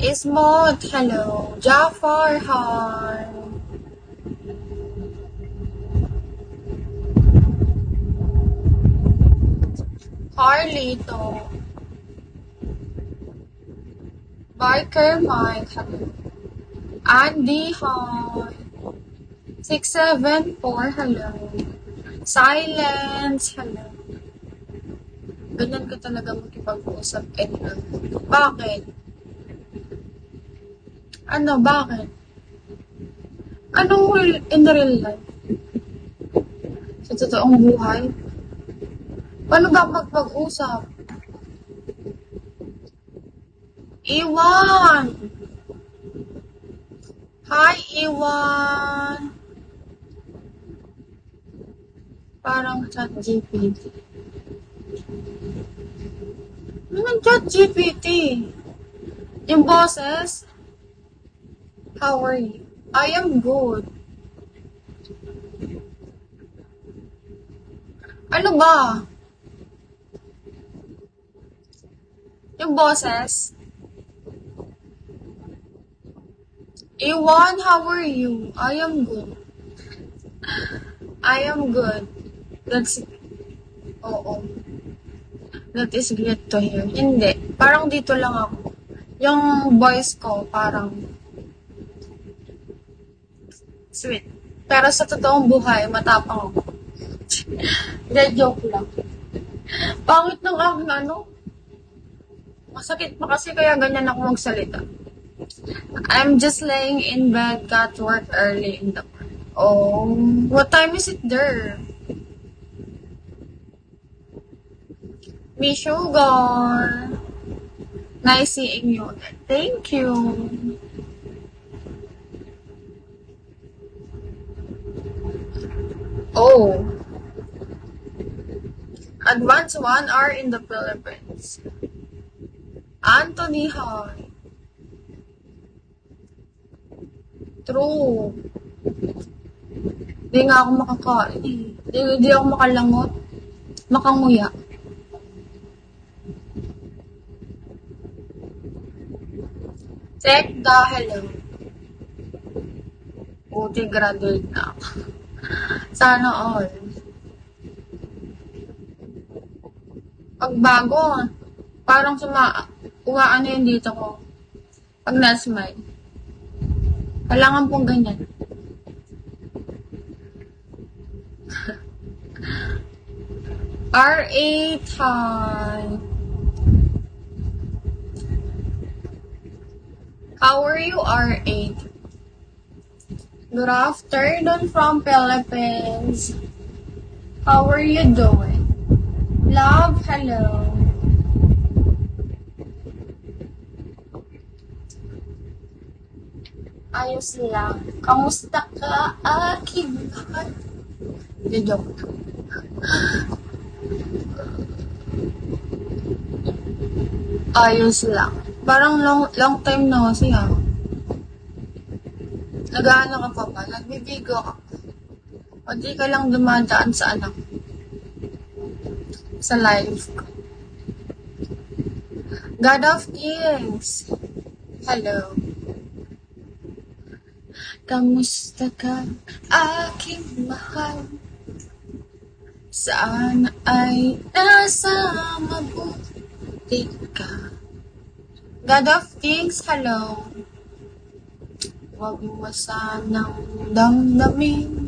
Ismot, hello. Jafar, hi. Carlito. Barker, Mike, hello. Andy, hi. 674, hello. Silence, hello. Ganyan ka talaga makipag-usap, Edna. Bakit? Ano, bakit? Anong in real life? Sa totoong buhay? Paano ba magpag-usap? Iwan! Hi, Iwan! Parang chat GPT. Anong chat GPT? Yung boses? How are you? I am good. Ano ba? Yung boses? Iwan, how are you? I am good. I am good. Oo. That is great to hear. Hindi. Parang dito lang ako. Yung voice ko, parang sweet. Pero sa totoong buhay, matapang ako. Hindi, joke lang. Pangit ng aking ano. Masakit pa kasi kaya ganyan ako magsalita. I'm just laying in bed, got work early in the morning. Oh, what time is it there? Me sugar. Nice seeing you again. Thank you. Oh. Advance 1 hour in the Philippines. Anthony, hi. True. Di nga ako makakain eh. Di ako makalangot. Makanguya. Check the hello. Buti graduate na ako. Sana all. Pagbago, parang umaano yun dito ko. Pag na-smile. Kailangan pong ganyan. R8, hi. How are you, R8? Good afternoon from Philippines. How are you doing? Love, hello. Ayos lang. Kamusta ka, aking mahal? Joke. Ayos lang. Parang long time na kasi ha. Nag-ano ka pa ba? Nagbibigo ka pa. O di ka lang dumadaan sa anak. Sa live ko. God of Kings. Hello. Kamusta ka, aking mahal? Sana ay nasa mabuti ka. God of Kings, hello. Huwag mo sanang damdamin